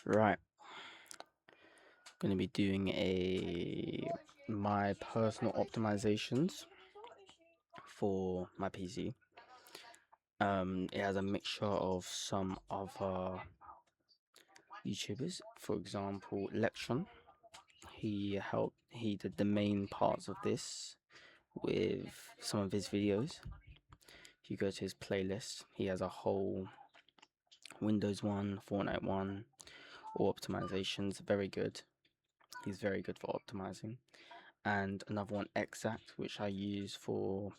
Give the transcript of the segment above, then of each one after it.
Right, going to be doing my personal optimizations for my PC. It has a mixture of some other YouTubers, for example, Lectron. He did the main parts of this with some of his videos. If you go to his playlist, he has a whole Windows one, Fortnite one, all optimizations. Very good. He's very good for optimizing. And another one, exact, which I use for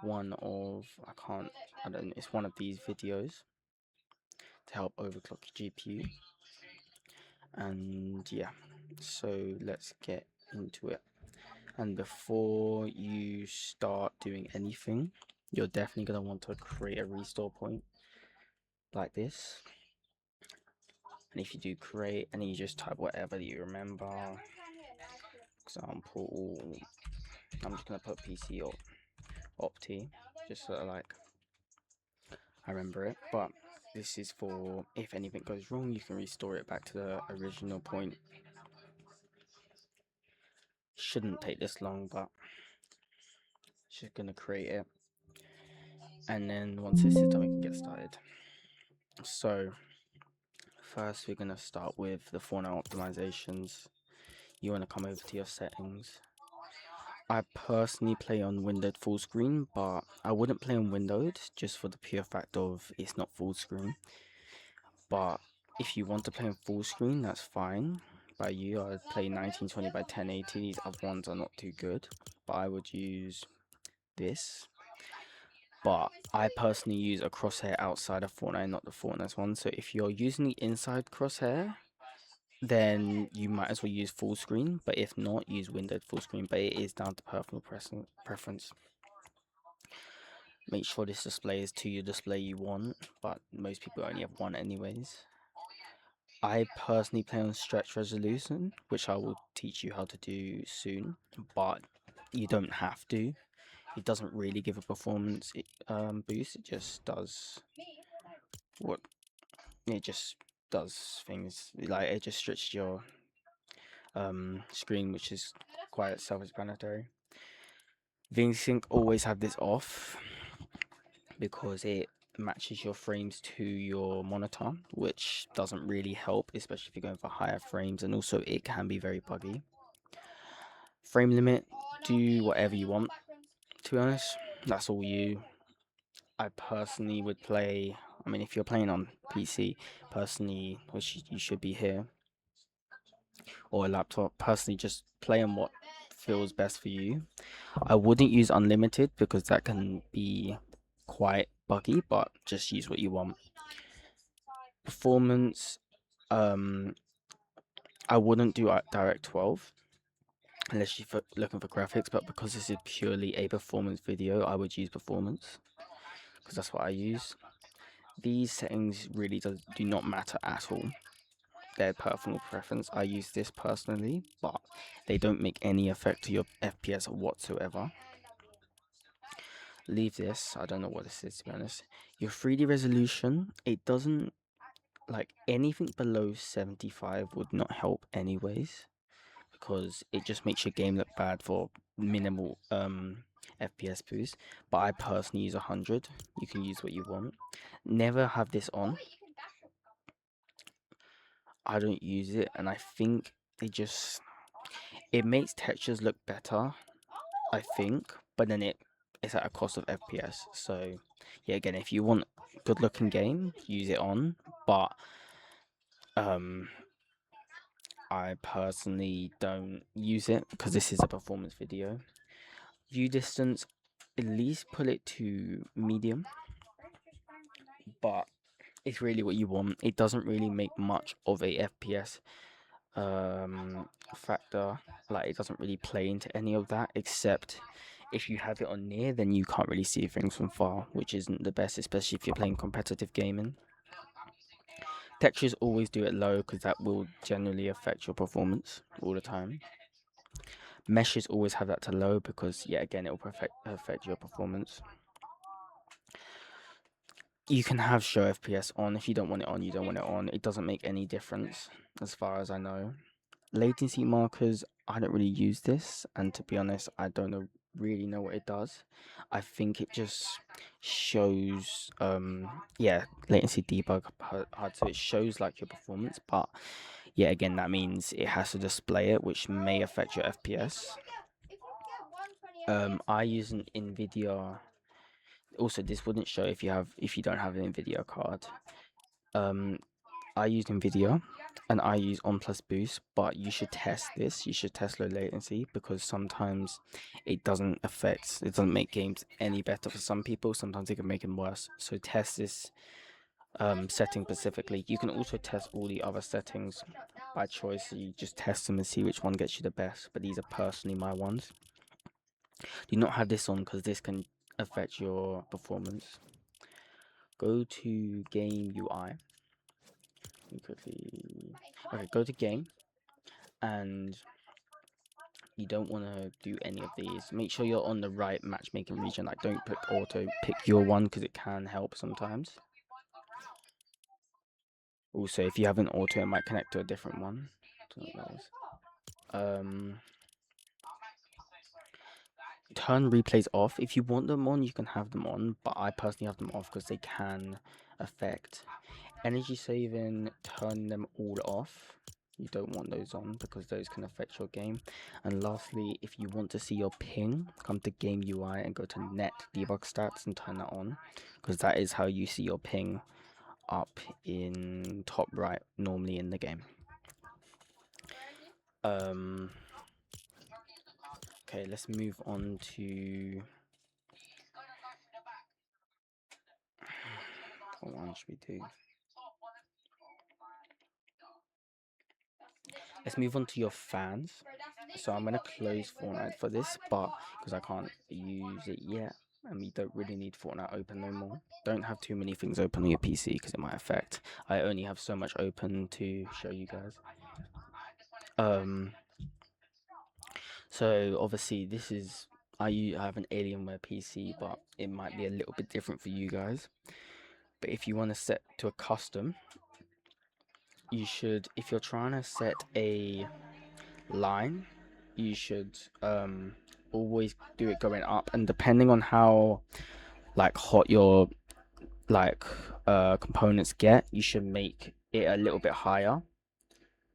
one of I don't know, it's one of these videos to help overclock your GPU. And yeah, so let's get into it. And before you start doing anything, you're definitely going to want to create a restore point like this. And if you do create, and then you just type whatever you remember. Example, I'm just going to put PC or opti, just so like I remember it. But this is for if anything goes wrong, you can restore it back to the original point. Shouldn't take this long, but just gonna create it, and then once it's set up, we can get started. So first, we're gonna start with the Fortnite optimizations. You want to come over to your settings. I personally play on windowed full screen, but I wouldn't play on windowed just for the pure fact of it's not full screen. But if you want to play on full screen, that's fine by you. I'd play 1920 by 1080. These other ones are not too good, but I would use this. But I personally use a crosshair outside of Fortnite, not the Fortnite one. So if you're using the inside crosshair, then you might as well use full screen. But if not, use windowed full screen. But it is down to personal preference. Make sure this display is to your display you want, but most people only have one anyways. I personally play on stretch resolution, which I will teach you how to do soon, but you don't have to. It doesn't really give a performance boost. It just does what it just does things like it just stretches your screen, which is quite self-explanatory. VSync always have this off because it matches your frames to your monitor, which doesn't really help, especially if you're going for higher frames, and also it can be very buggy. Frame limit, do whatever you want, to be honest. That's all you. I personally would play, I mean, if you're playing on PC, personally, which you should be here, or a laptop, personally, just play on what feels best for you. I wouldn't use unlimited because that can be quite buggy, but just use what you want. Performance, um, I wouldn't do Direct 12 unless you're looking for graphics, but because this is purely a performance video, I would use performance because that's what I use. These settings really do not matter at all. They're personal preference. I use this personally, but they don't make any effect to your FPS whatsoever. Leave this. I don't know what this is, to be honest. Your 3D resolution, it doesn't, like, anything below 75 would not help anyways, because it just makes your game look bad for minimal FPS boost. But I personally use 100. You can use what you want. Never have this on. I don't use it, and I think it makes textures look better, I think, but then it's at a cost of FPS. So yeah, again, if you want good looking game, use it on, but I personally don't use it because this is a performance video. View distance, at least put it to medium, but it's really what you want. It doesn't really make much of a FPS factor. Like, it doesn't really play into any of that, except if you have it on near, then you can't really see things from far, which isn't the best, especially if you're playing competitive gaming. Textures always do it low because that will generally affect your performance all the time. Meshes always have that to low because, yeah, again, it will affect your performance. you can have show FPS on. If you don't want it on, you don't want it on. It doesn't make any difference as far as I know. Latency markers, I don't really use this, and to be honest, I don't really know what it does. I think it just shows yeah, latency debug HUD, so it shows like your performance, but yeah, again, that means it has to display it, which may affect your FPS. I use an NVIDIA. Also, this wouldn't show if you don't have an NVIDIA card. I use NVIDIA and I use On Plus Boost, but you should test this. You should test low latency because sometimes it doesn't make games any better for some people. Sometimes it can make them worse. So test this setting specifically. You can also test all the other settings by choice. So you just test them and see which one gets you the best. But these are personally my ones. Do not have this on because this can affect your performance. Go to game UI. Quickly. Okay, go to game, and you don't want to do any of these. Make sure you're on the right matchmaking region. Like, don't pick auto, pick your one because it can help sometimes. Also, if you have an auto, it might connect to a different one. Turn replays off. If you want them on, you can have them on, but I personally have them off because they can affect energy saving. Turn them all off. You don't want those on because those can affect your game. And lastly, if you want to see your ping, come to game UI and go to net debug stats and turn that on, because that is how you see your ping up in top right normally in the game. Okay, let's move on to what one should we do? Let's move on to your fans. So I'm gonna close Fortnite for this, but because I can't use it yet, and we don't really need Fortnite open no more. Don't have too many things open on your PC because it might affect. I only have so much open to show you guys. So obviously this is I have an Alienware PC, but it might be a little bit different for you guys. But if you want to set to a custom, you should, if you're trying to set a line, you should always do it going up, and depending on how like hot your components get, you should make it a little bit higher,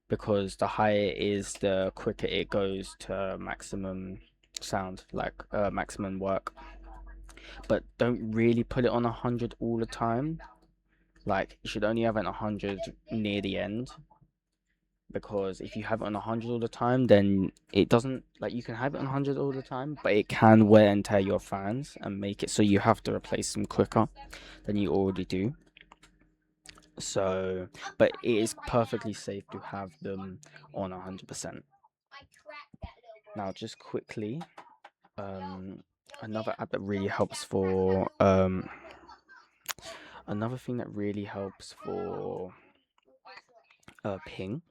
because the higher it is, the quicker it goes to maximum sound, maximum work. But don't really put it on 100 all the time. Like, you should only have it on 100 near the end, because if you have it on 100 all the time, then it doesn't, like, you can have it on 100 all the time, but it can wear and tear your fans and make it so you have to replace them quicker than you already do. So, but it is perfectly safe to have them on 100%. Now, just quickly, another app that really helps for another thing that really helps for ping,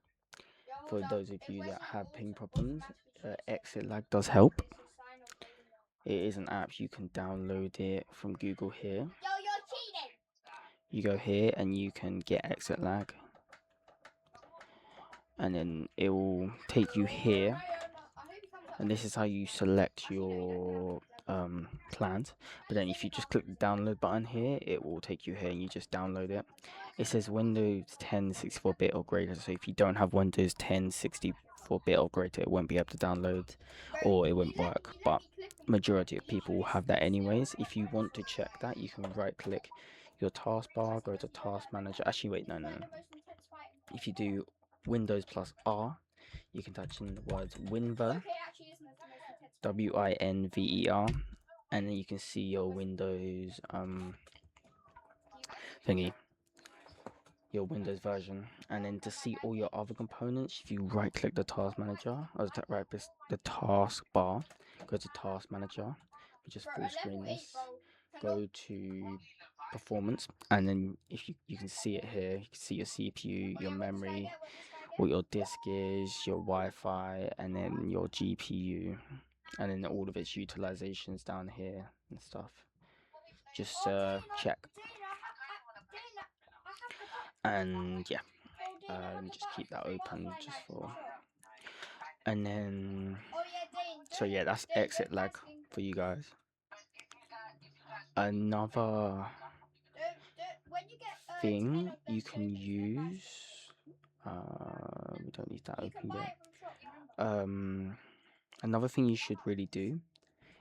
for those of you that have ping problems, exitlag does help. It is an app, you can download it from Google here. You go here and you can get exitlag, and then it will take you here, and this is how you select your plans. But then if you just click the download button here, it will take you here and you just download it. It says Windows 10 64-bit or greater, so if you don't have Windows 10 64-bit or greater, it won't be able to download, or it won't work. But majority of people will have that anyways. If you want to check that, you can right click your taskbar, go to task manager. Actually, wait, no. If you do Windows plus R, you can type in the words Winver, WINVER, and then you can see your Windows thingy, your Windows version. And then to see all your other components, if you right click the task manager, or right click the task bar, go to task manager, we just full screen this, go to performance, and then if you can see it here, you can see your CPU, your memory, what your disk is, your Wi-Fi, and then your GPU, and then all of its utilizations down here and stuff. Just check. And yeah, let me just keep that open just for, and then, so yeah, that's exit lag for you guys. Another thing you can use, we don't need that open yet. Another thing you should really do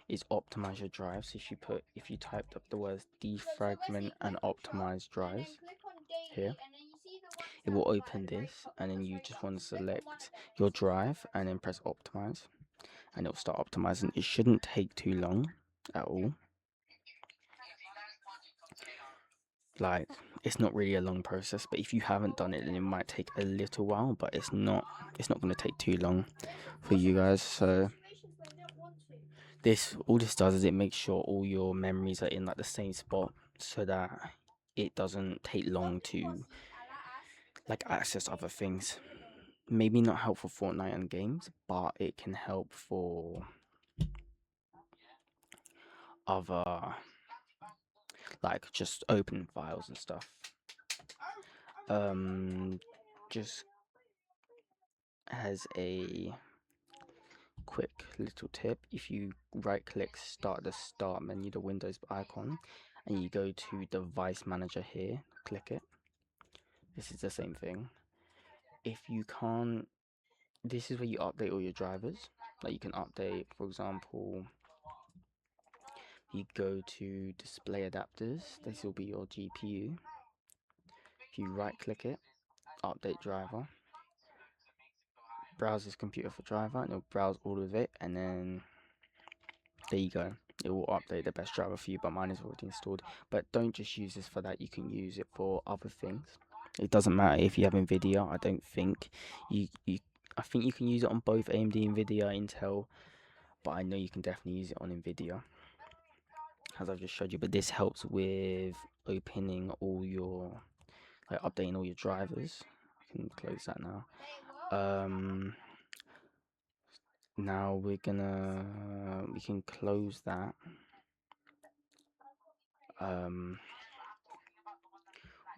is optimize your drives. If you typed up the words defragment and optimize drives here, it will open this, and then you just want to select your drive and then press optimize, and it'll start optimizing. It shouldn't take too long at all. Like, it's not really a long process, but if you haven't done it, then it might take a little while, but it's not going to take too long for you guys. So all this does is it makes sure all your memories are in like the same spot, so that it doesn't take long to like access other things. Maybe not help for Fortnite and games, but it can help for other, like, just open files and stuff. Just as a quick little tip, if you right click the start menu, the Windows icon, and you go to device manager here, click it. This is the same thing. If you can't, this is where you update all your drivers. Like, you can update, for example, you go to display adapters, this will be your GPU. If you right click it, update driver, browse this computer for driver, and it'll browse all of it, and then there you go. It will update the best driver for you, but mine is already installed. But don't just use this for that, you can use it for other things. It doesn't matter if you have NVIDIA. I don't think I think you can use it on both AMD, NVIDIA, Intel, but I know you can definitely use it on NVIDIA, as I've just showed you. But this helps with opening all your, like, updating all your drivers. I can close that now. Now we can close that.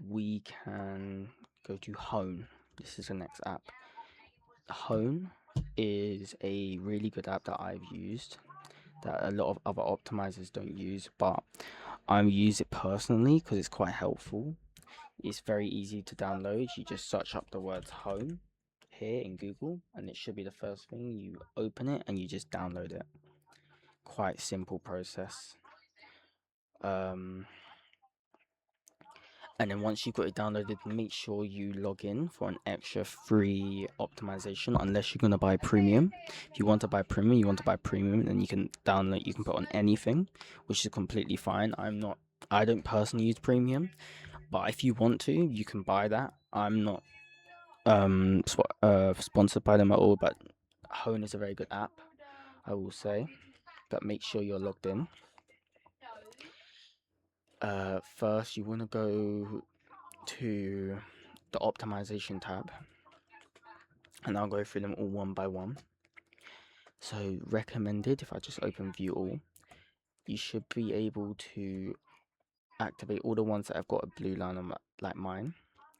We can go to Home. This is the next app. Home is a really good app that I've used, that a lot of other optimizers don't use, but I use it personally because it's quite helpful. It's very easy to download. You just search up the words Home here in Google, and it should be the first thing. You open it and you just download it. Quite simple process. And then once you've got it downloaded, make sure you log in for an extra free optimization, unless you're going to buy premium. If you want to buy premium, then you can download, you can put on anything, which is completely fine. I don't personally use premium, but if you want to, you can buy that. I'm not sponsored by them at all, but Hone is a very good app, I will say. But make sure you're logged in. First you want to go to the optimization tab, and I'll go through them all one by one. So recommended, if I just open view all, you should be able to activate all the ones that have got a blue line on, like mine.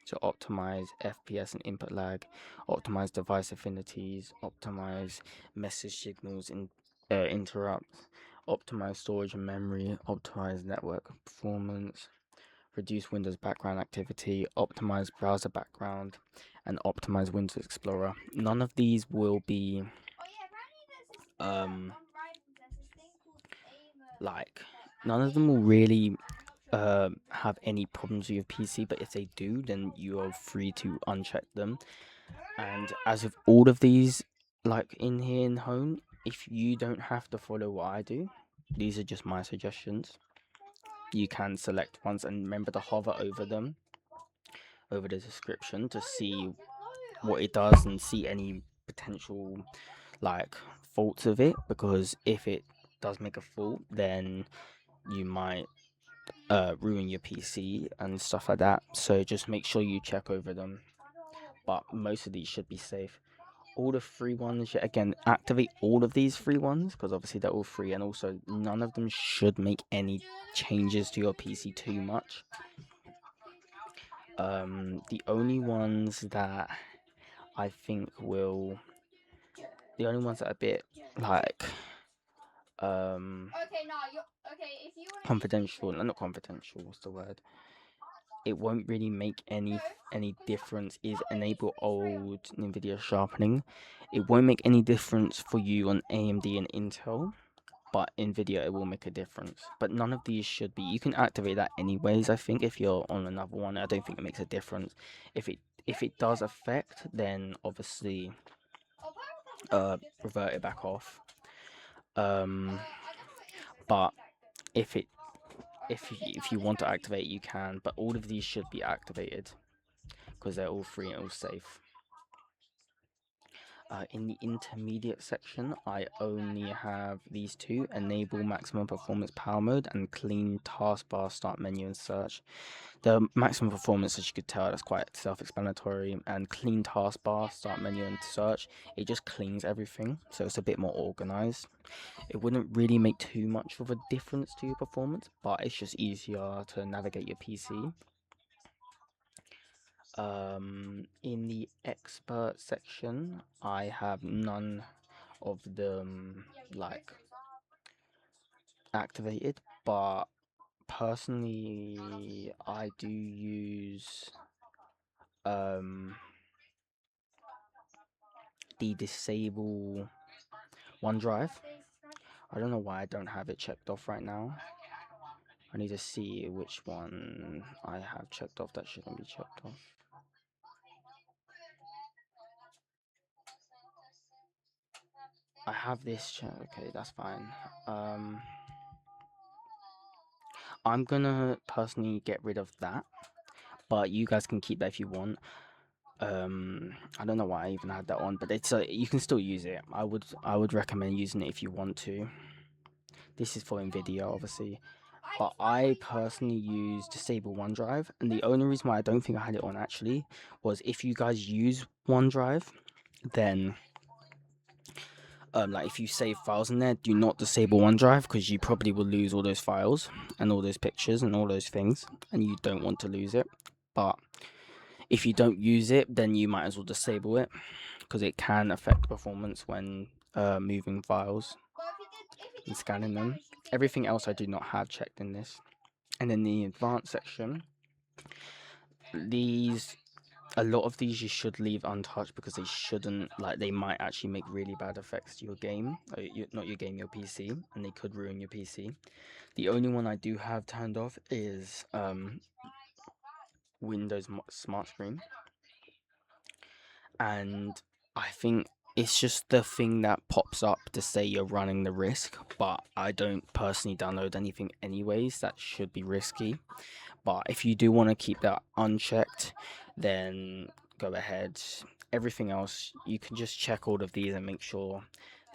So optimize FPS and input lag, optimize device affinities, optimize message signals in interrupts, optimize storage and memory, optimize network performance, reduce Windows background activity, optimize browser background, and optimize Windows Explorer. None of these will be none of them will really have any problems with your PC, but if they do, then you are free to uncheck them. And as with all of these, like in here in Home, if you don't have to follow what I do, these are just my suggestions. You can select ones and remember to hover over them, over the description, to see what it does and see any potential like faults of it, because if it does make a fault, then you might ruin your PC and stuff like that. So just make sure you check over them, but most of these should be safe. All the free ones, again, activate all of these free ones because obviously they're all free, and also none of them should make any changes to your PC too much. The only ones that I think will, the only ones that are a bit like confidential, not confidential, what's the word? It won't really make any difference is enable old NVIDIA sharpening. It won't make any difference for you on AMD and Intel, but NVIDIA it will make a difference. But none of these should be. You can activate that anyways. I think if you're on another one, I don't think it makes a difference. If it does affect, then obviously revert it back off. But if you want to activate, you can. But all of these should be activated because they're all free and all safe. In the intermediate section, I only have these two: enable maximum performance power mode and clean taskbar start menu and search. The maximum performance, as you could tell, that's quite self-explanatory. And clean taskbar start menu and search, it just cleans everything, so it's a bit more organized. It wouldn't really make too much of a difference to your performance, but it's just easier to navigate your PC. In the expert section, I have none of them like activated, but personally I do use the disable OneDrive. I don't know why I don't have it checked off right now. I need to see which one I have checked off that shouldn't be checked off. I have this check. Okay, that's fine. I'm gonna personally get rid of that, but you guys can keep that if you want. I don't know why I even had that on, but it's you can still use it. I would recommend using it if you want to. This is for NVIDIA, obviously, but I personally use disable OneDrive, and the only reason why I don't think I had it on actually was if you guys use OneDrive, then like if you save files in there, do not disable OneDrive because you probably will lose all those files and all those pictures and all those things, and you don't want to lose it. But if you don't use it, then you might as well disable it because it can affect performance when moving files and scanning them. Everything else I do not have checked in this. And in the advanced section, a lot of these you should leave untouched because they shouldn't, like, they might actually make really bad effects to your game, not your game, your PC, and they could ruin your PC. The only one I do have turned off is Windows Smart Screen, and I think it's just the thing that pops up to say you're running the risk, but I don't personally download anything anyways that should be risky. But if you do want to keep that unchecked, then go ahead. Everything else, you can just check all of these and make sure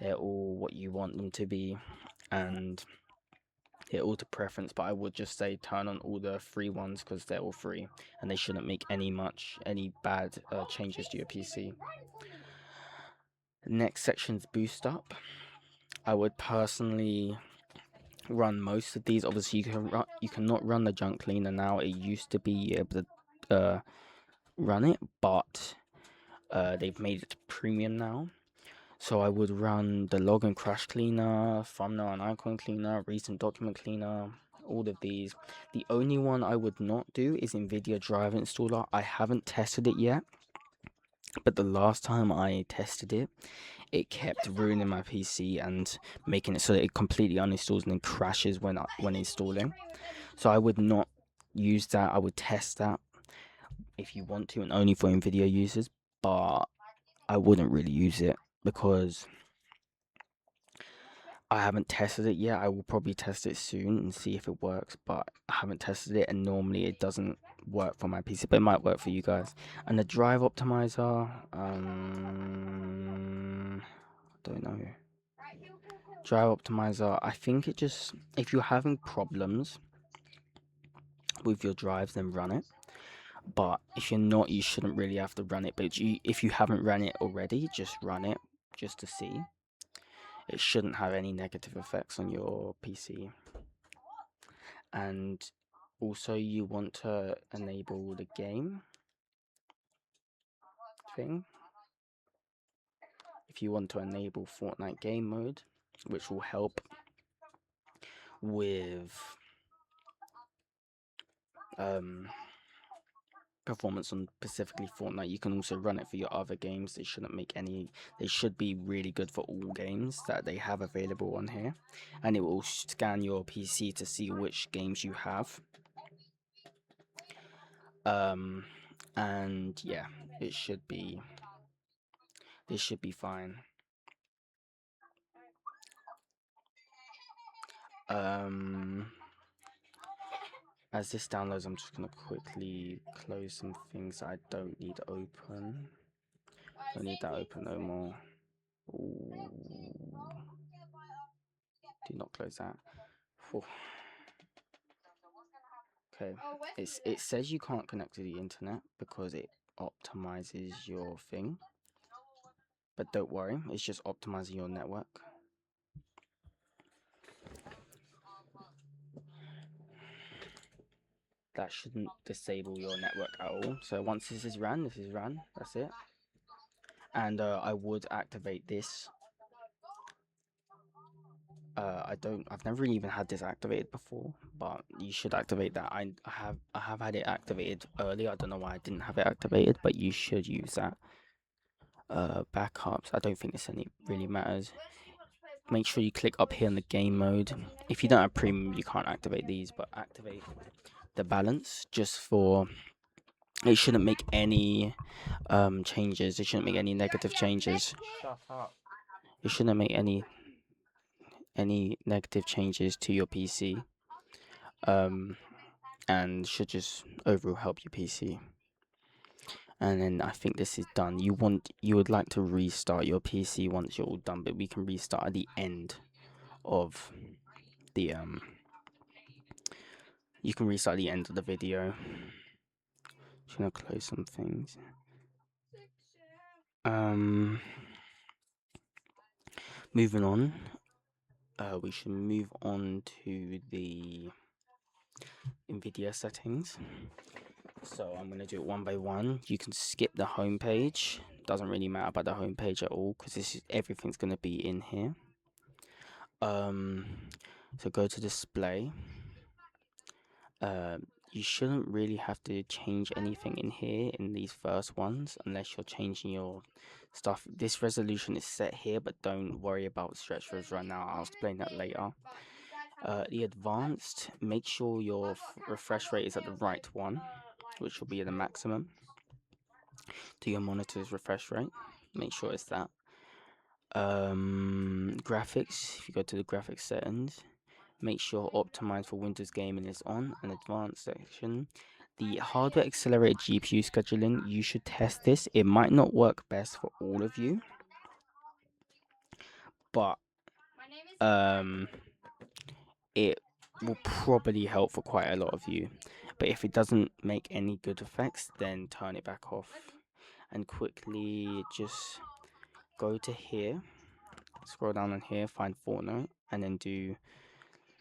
they're all what you want them to be, and hit auto preference. But I would just say turn on all the free ones because they're all free and they shouldn't make any bad changes to your PC. Next section's boost up. I would personally run most of these. Obviously you cannot run the junk cleaner now. It used to be able to run it, but they've made it premium now. So I would run the log and crash cleaner, thumbnail and icon cleaner, recent document cleaner, all of these. The only one I would not do is NVIDIA driver installer. I haven't tested it yet, but the last time I tested it, it kept ruining my PC and making it so that it completely uninstalls and then crashes when installing. So I would not use that. I would test that if you want to, and only for NVIDIA users, but I wouldn't really use it because I haven't tested it yet. I will probably test it soon and see if it works, but I haven't tested it, and normally it doesn't work for my PC, but it might work for you guys. And the drive optimizer, don't know. Drive optimizer, I think it just, if you're having problems with your drives, then run it. But if you're not, you shouldn't really have to run it. But if you haven't run it already, just run it just to see. It shouldn't have any negative effects on your PC. And Also, you want to enable the game thing. If you want to enable Fortnite game mode, which will help with performance on specifically Fortnite, you can also run it for your other games. They should be really good for all games that they have available on here, and it will scan your PC to see which games you have. And yeah, it should be fine. As this downloads, I'm just gonna quickly close some things I don't need open. Don't need that open no more. Ooh. Do not close that. Whew. Okay, it says you can't connect to the internet because it optimizes your thing. But don't worry, it's just optimizing your network. That shouldn't disable your network at all. So once this is run, that's it. And I would activate this. I've never even had this activated before, but you should activate that. I have had it activated earlier. I don't know why I didn't have it activated, but you should use that. Backups, I don't think this really matters. Make sure you click up here in the game mode. If you don't have premium, you can't activate these, but activate the balance just for. It shouldn't make any changes. It shouldn't make any negative changes. Shut up. It shouldn't make any negative changes to your PC. And should just overall help your PC. And then I think this is done. You would like to restart your PC once you're all done, but we can restart at the end of the you can restart at the end of the video. Just gonna close some things. Moving on. We should move on to the NVIDIA settings. So I'm gonna do it one by one. You can skip the home page. Doesn't really matter about the home page at all because everything's gonna be in here. So go to display. You shouldn't really have to change anything in here in these first ones unless you're changing your stuff. This resolution is set here, but don't worry about stretch filters right now. I'll explain that later. The advanced, make sure your refresh rate is at the right one, which will be at the maximum. To your monitor's refresh rate, make sure it's that. Graphics, if you go to the graphics settings, make sure optimize for Windows gaming is on, an advanced section. The hardware accelerated GPU scheduling, you should test this. It might not work best for all of you, but it will probably help for quite a lot of you. But if it doesn't make any good effects, then turn it back off. And quickly just go to here, scroll down on here, find Fortnite, and then do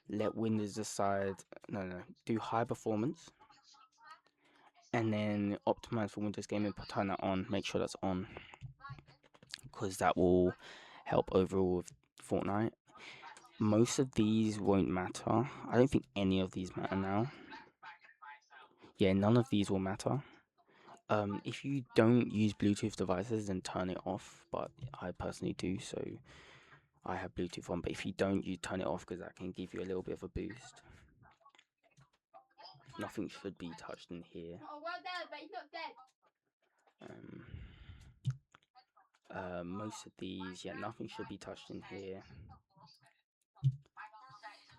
let Windows decide. Do high performance, and then optimize for Windows gaming. Turn that on. Make sure that's on, because that will help overall with Fortnite. Most of these won't matter. I don't think any of these matter now. Yeah, none of these will matter. If you don't use Bluetooth devices, then turn it off. But I personally do, so I have Bluetooth on. But if you don't, you turn it off because that can give you a little bit of a boost. Nothing should be touched in here. Oh, well done, but he's not dead. Most of these, yeah, nothing should be touched in here.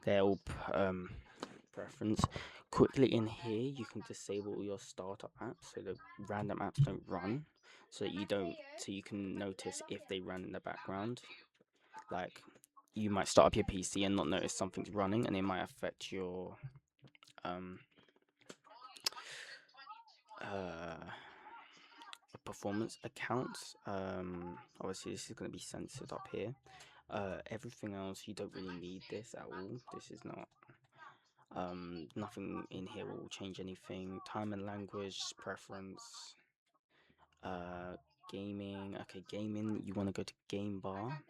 They're all preference. Quickly in here, you can disable all your startup apps so the random apps don't run. So you can notice if they run in the background. Like, you might start up your PC and not notice something's running, and it might affect your performance accounts. Obviously this is going to be censored up here. Everything else, you don't really need this at all. This is not Nothing in here will change anything. Time and language preference. Gaming. Okay, gaming. You want to go to game bar.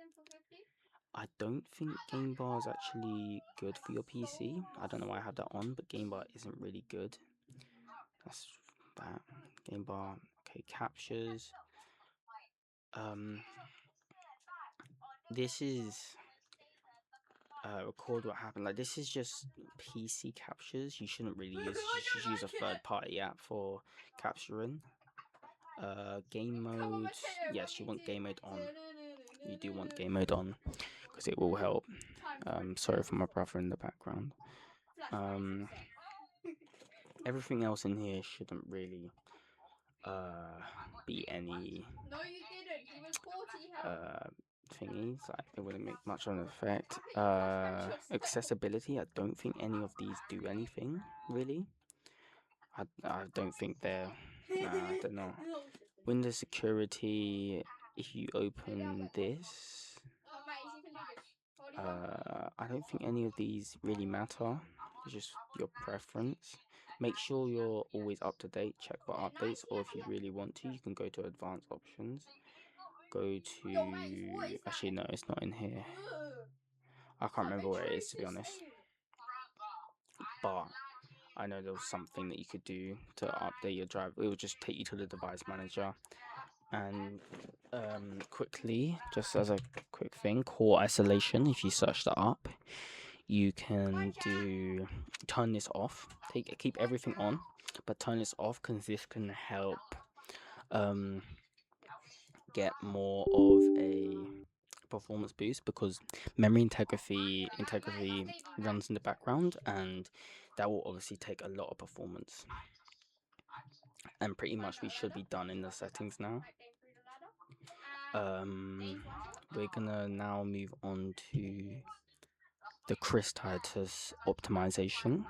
I don't think game bar is actually good for your PC. I don't know why I have that on, but game bar isn't really good. That's that. Game bar. Okay, captures. This is record what happened. Like, this is just PC captures. You shouldn't really use. You should use a third-party app for capturing. Game mode. Yes, you want game mode on. You do want game mode on because it will help. Sorry for my brother in the background. Everything else in here shouldn't really be any thingies. Like, it wouldn't make much of an effect. Accessibility. I don't think any of these do anything really. I don't think they're. I don't know. Windows security. If you open this, I don't think any of these really matter. It's just your preference. Make sure you're always up to date. Check for updates, or if you really want to, you can go to advanced options. Go to. Actually, no, it's not in here. I can't remember where it is, to be honest. But I know there was something that you could do to update your drive. It will just take you to the device manager. And quickly, just as a quick thing, core isolation. If you search that up, you can turn this off. Keep everything on, but turn this off because this can help get more of a performance boost, because memory integrity runs in the background, and that will obviously take a lot of performance. And pretty much we should be done in the settings now. We're gonna now move on to the titus optimization.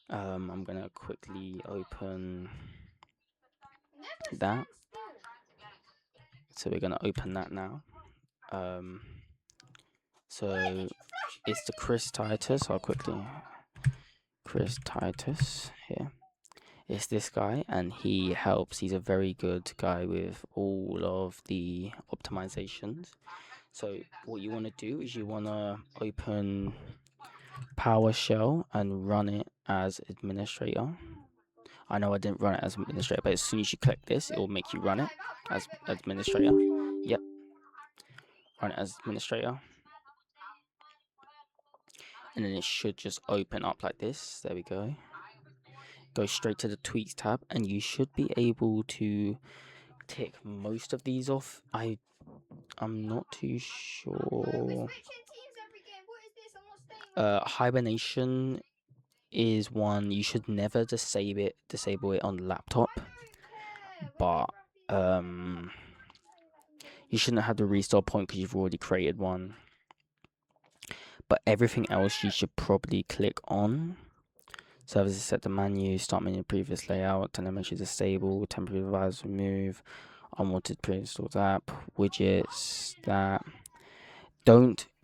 I'm gonna quickly open that. So we're gonna open that now. So it's the titus. I'll quickly titus here. It's this guy, and he helps. He's a very good guy with all of the optimizations. So what you want to do is you want to open PowerShell and run it as administrator. I know I didn't run it as administrator, but as soon as you click this, it will make you run it as administrator. Yep. Run it as administrator. And then it should just open up like this. There we go. Go straight to the tweaks tab, and you should be able to tick most of these off. I'm not too sure. Hibernation is one you should never disable it on the laptop, but you shouldn't have the restore point because you've already created one. But everything else you should probably click on. Services set the menu, start menu, previous layout, and then make sure disable, temporary device remove, unwanted pre-installed app, widgets, that.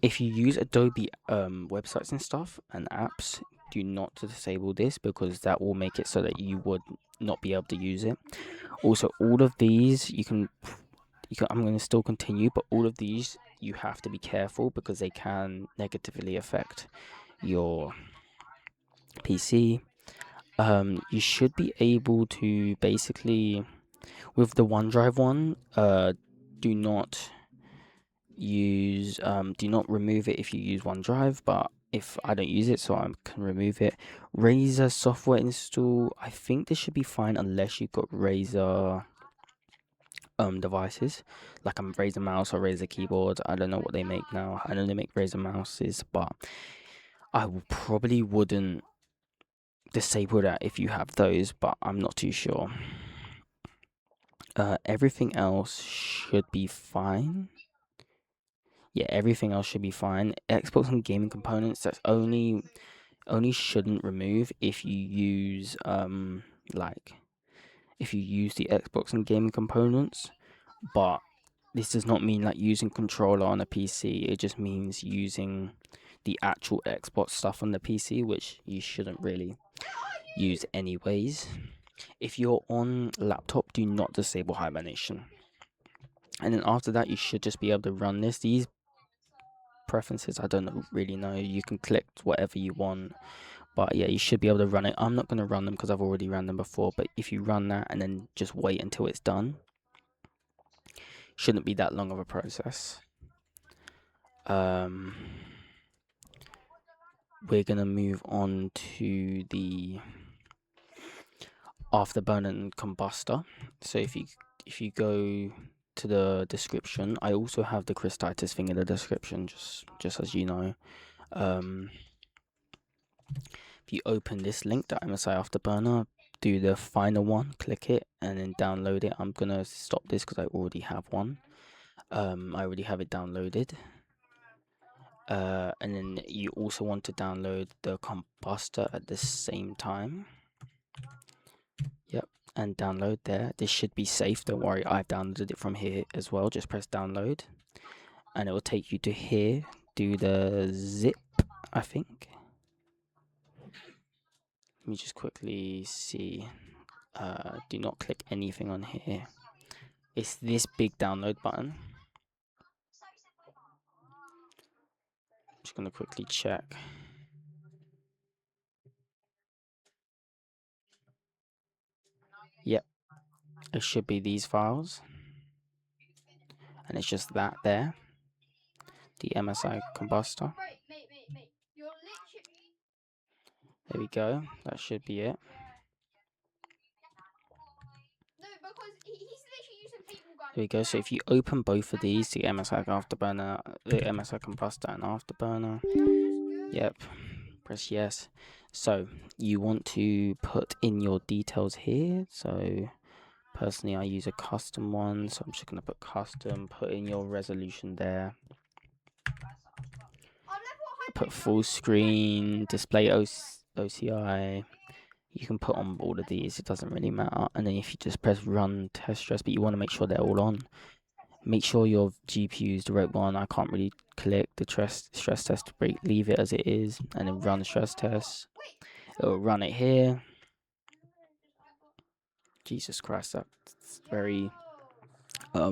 If you use Adobe websites and stuff and apps, do not to disable this, because that will make it so that you would not be able to use it. Also, all of these you can I'm going to still continue, but all of these you have to be careful because they can negatively affect your PC. You should be able to basically, with the OneDrive one, do not remove it if you use OneDrive, but if I don't use it, so I can remove it. Razer software install, I think this should be fine unless you've got Razer devices, like a Razer mouse or Razer keyboard. I don't know what they make now. I know they make Razer mouses, but I probably wouldn't disable that if you have those, but I'm not too sure. Everything else should be fine. Yeah, everything else should be fine. Xbox and gaming components, that's only shouldn't remove if you use if you use the Xbox and gaming components, but this does not mean like using controller on a PC. It just means using the actual Xbox stuff on the PC, which you shouldn't really use anyways. If you're on laptop, do not disable hibernation. And then after that, you should just be able to run this. These preferences, I don't really know. You can click whatever you want. But yeah, you should be able to run it. I'm not going to run them because I've already ran them before. But if you run that and then just wait until it's done, shouldn't be that long of a process. We're going to move on to the afterburner and kombuster. So if you go to the description, I also have the titus thing in the description, just as you know. If you open this link, the MSI afterburner, do the final one, click it, and then download it. I'm gonna stop this because I already have one. I already have it downloaded. And then you also want to download the kombuster at the same time. Yep, and download there. This should be safe, don't worry, I've downloaded it from here as well. Just press download and it will take you to here. Do the zip, I think. Let me just quickly see. Do not click anything on here. It's this big download button. I'm just gonna quickly check. Yep, it should be these files, and it's just that there, the MSI kombuster. There we go, that should be it. There we go. So if you open both of these, the MSI afterburner, the MSI kombuster and afterburner, yep, press yes. So you want to put in your details here. So personally, I use a custom one, so I'm just gonna put custom. Put in your resolution there. Put full screen, display OCI. You can put on all of these, it doesn't really matter. And then if you just press run test stress, but you want to make sure they're all on. Make sure your GPU is the right one. I can't really click the stress test break, leave it as it is, and then run stress test. It'll run it here. Jesus Christ, that's very a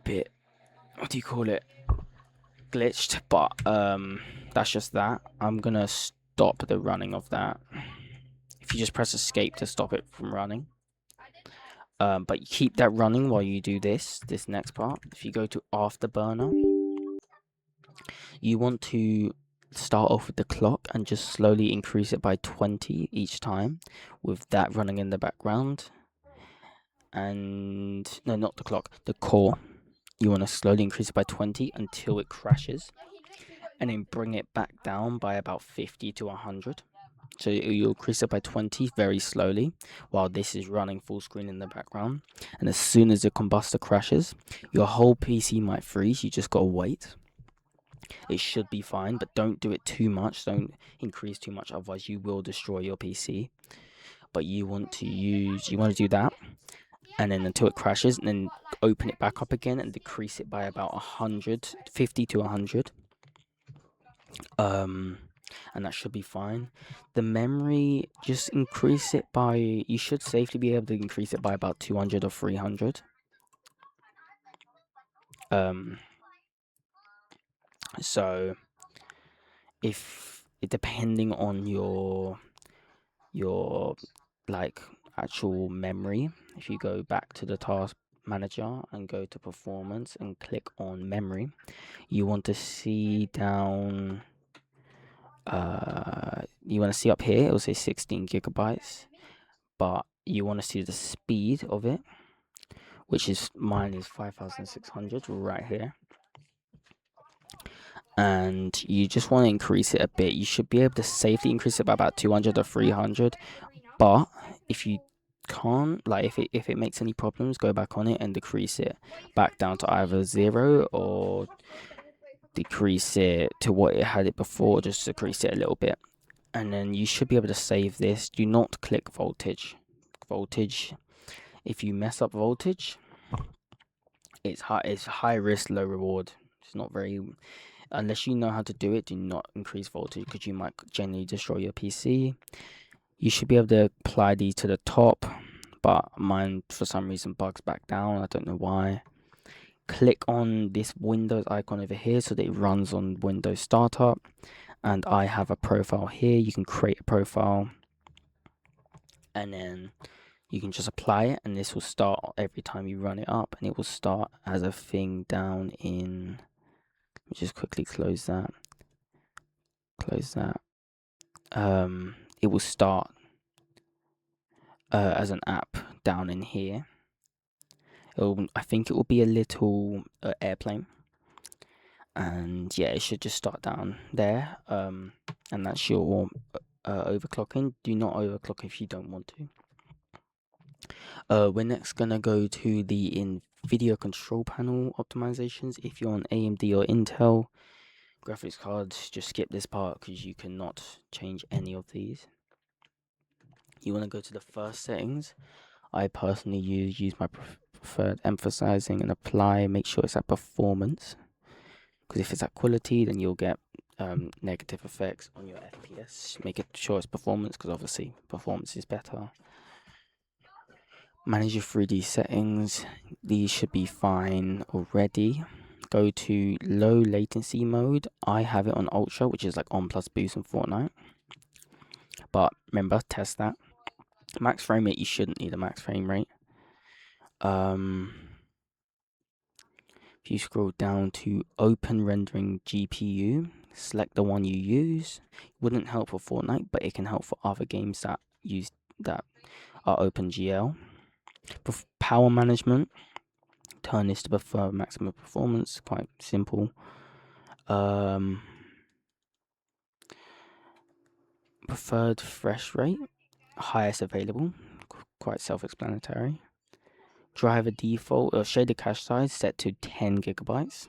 bit, what do you call it, glitched, but that's just that. I'm gonna stop the running of that. If you just press escape to stop it from running. But you keep that running while you do this next part. If you go to afterburner, you want to start off with the clock and just slowly increase it by 20 each time with that running in the background. And no, not the clock, the core. You want to slowly increase it by 20 until it crashes, and then bring it back down by about 50 to 100. So you'll increase it by 20 very slowly while this is running full screen in the background. And as soon as the kombuster crashes, your whole PC might freeze. You just gotta wait. It should be fine, but don't do it too much. Don't increase too much, otherwise you will destroy your PC. But you want to do that, and then until it crashes, and then open it back up again and decrease it by about 50 to 100. And that should be fine. The memory, just increase it by, you should safely be able to increase it by about 200 or 300. So if depending on your like actual memory, if you go back to the task manager and go to performance and click on memory, you want to see down, you want to see up here, it will say 16 gigabytes, but you want to see the speed of it, which is, mine is 5600 right here. And you just want to increase it a bit. You should be able to safely increase it by about 200 or 300, but if you can't, like if it makes any problems, go back on it and decrease it back down to either 0 or decrease it to what it had it before, just decrease it a little bit. And then you should be able to save this. Do not click voltage. If you mess up voltage, it's high risk, low reward. It's not very, unless you know how to do it, do not increase voltage because you might generally destroy your PC. You should be able to apply these to the top, but mine for some reason bugs back down. I don't know why. Click on this Windows icon over here so that it runs on Windows Startup. And I have a profile here. You can create a profile and then you can just apply it, and this will start every time you run it up, and it will start as a thing down in, let me just quickly close that. It will start as an app down in here. I think it will be a little airplane, and yeah, it should just start down there. And that's your overclocking. Do not overclock if you don't want to. We're next gonna go to the NVIDIA control panel optimizations. If you're on AMD or Intel graphics cards, just skip this part because you cannot change any of these. You want to go to the first settings. I personally use my preferred emphasizing and apply. Make sure it's at performance, because if it's at quality, then you'll get negative effects on your FPS. Make it sure it's performance, because obviously performance is better. Manage your 3D settings. These should be fine already. Go to low latency mode. I have it on ultra, which is like on plus boost in Fortnite. But remember, test that. Max frame rate, you shouldn't need a max frame rate. If you scroll down to open rendering GPU, select the one you use. Wouldn't help for Fortnite, but it can help for other games that are OpenGL. Power management, turn this to prefer maximum performance. Quite simple. Preferred refresh rate, highest available. Quite self-explanatory. Driver default shader cache size set to 10 gigabytes.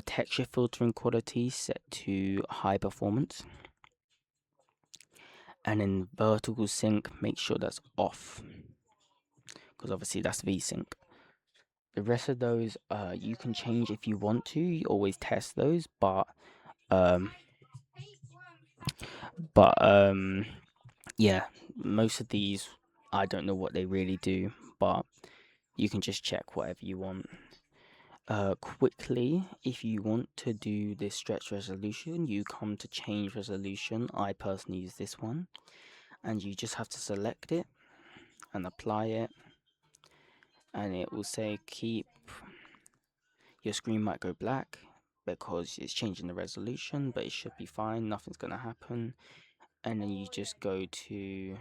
Texture filtering quality set to high performance. And in vertical sync, make sure that's off, because obviously that's VSync. The rest of those you can change if you want to. You always test those, but yeah, most of these I don't know what they really do, but you can just check whatever you want. Quickly, if you want to do this stretch resolution, you come to change resolution. I personally use this one, and you just have to select it and apply it, and it will say keep. Your screen might go black because it's changing the resolution, but it should be fine, nothing's gonna happen. And then you just go to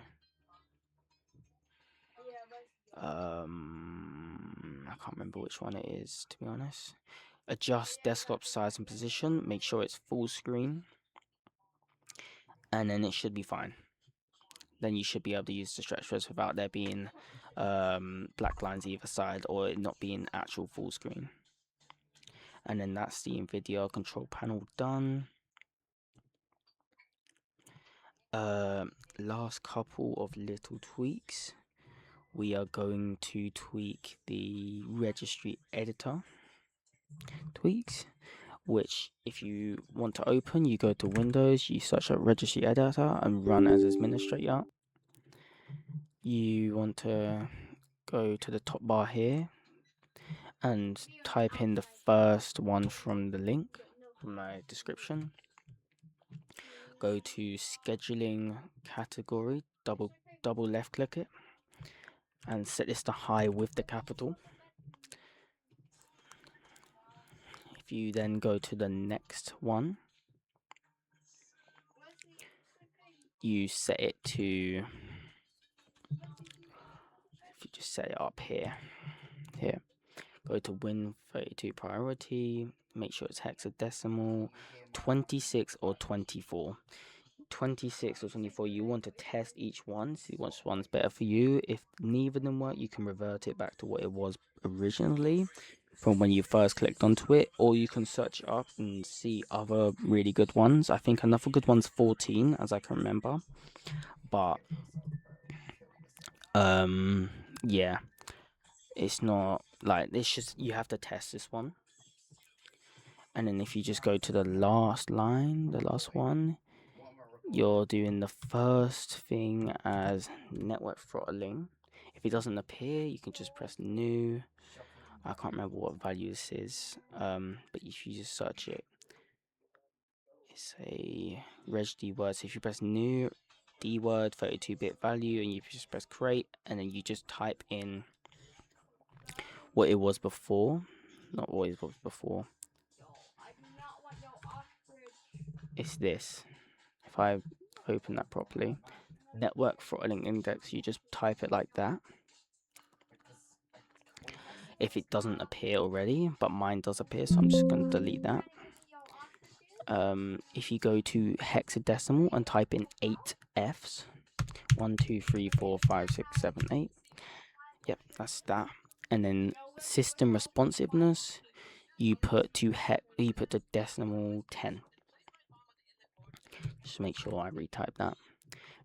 I can't remember which one it is, to be honest. Adjust desktop size and position, make sure it's full screen, and then it should be fine. Then you should be able to use the stretch res without there being black lines either side, or it not being actual full screen. And then that's the NVIDIA control panel done. Last couple of little tweaks. We are going to tweak the registry editor tweaks, which if you want to open, you go to Windows, you search up registry editor and run as administrator. You want to go to the top bar here and type in the first one from the link from my description. Go to scheduling category, double left click it, and set this to high with the capital. If you then go to the next one, you set it to, if you just set it up here, go to Win32 priority, make sure it's hexadecimal, 26 or 24. 26 or 24, you want to test each one, see which one's better for you. If neither of them work, you can revert it back to what it was originally from when you first clicked onto it, or you can search up and see other really good ones. I think another good one's 14, as I can remember, but yeah, it's not like this, just you have to test this one. And then if you just go to the last line, the last one, you're doing the first thing as network throttling. If it doesn't appear, you can just press new. I can't remember what value this is, but if you just search it, it's a registry word. So if you press new, D word, 32-bit value, and you just press create, and then you just type in what it was before, not what it was before. It's this. If I open that properly, network throttling index, you just type it like that. If it doesn't appear already, but mine does appear, so I'm just going to delete that. If you go to hexadecimal and type in 8 Fs, 1, 2, 3, 4, 5, 6, 7, 8. Yep, that's that. And then system responsiveness, you put to decimal 10. Just make sure I retype that.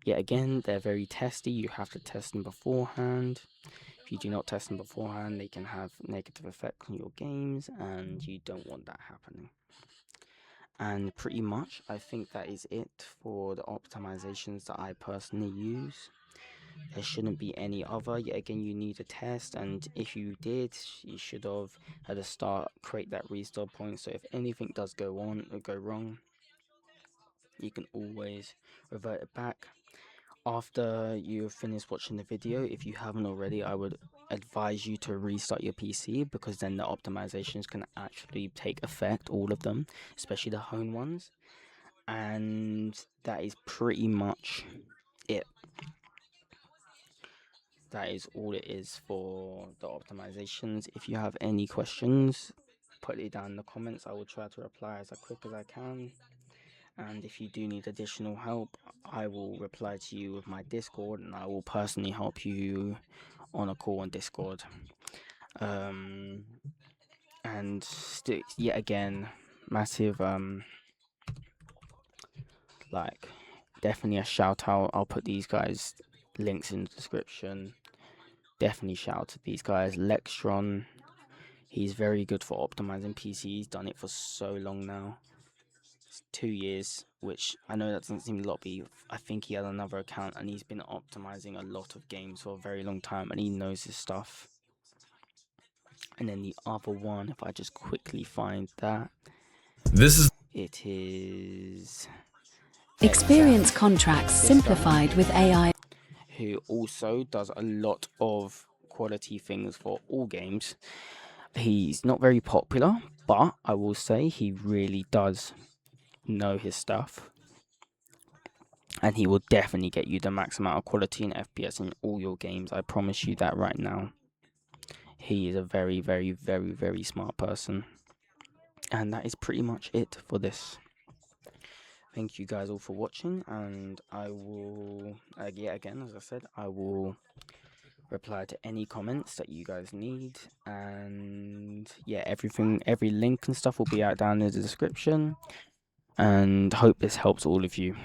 Yeah, again, they're very testy. You have to test them beforehand. If you do not test them beforehand, they can have negative effects on your games, and you don't want that happening. And pretty much, I think that is it for the optimizations that I personally use. There shouldn't be any other. Yet again, you need a test, and if you did, you should have at the start create that restore point. So if anything does go on or go wrong, you can always revert it back. After you finish watching the video, if you haven't already, I would advise you to restart your PC, because then the optimizations can actually take effect, all of them, especially the home ones. And that is pretty much it. That is all it is for the optimizations. If you have any questions, put it down in the comments. I will try to reply as quick as I can. And if you do need additional help, I will reply to you with my Discord, and I will personally help you on a call on Discord. And yet again, massive like definitely a shout out. I'll put these guys links in the description. Definitely shout out to these guys. Lextron, he's very good for optimizing PCs. He's done it for so long now. 2 years, which I know that doesn't seem a lot, but I think he had another account and he's been optimizing a lot of games for a very long time, and he knows his stuff. And then the other one, if I just quickly find that, it is Experience contracts simplified with AI, who also does a lot of quality things for all games. He's not very popular, but I will say he really does know his stuff, and he will definitely get you the max amount of quality and FPS in all your games. I promise you that right now. He is a very, very, very, very smart person. And that is pretty much it for this. Thank you guys all for watching, and I will, yet again, as I said, I will reply to any comments that you guys need. And yeah, every link and stuff will be out down in the description. And hope this helps all of you.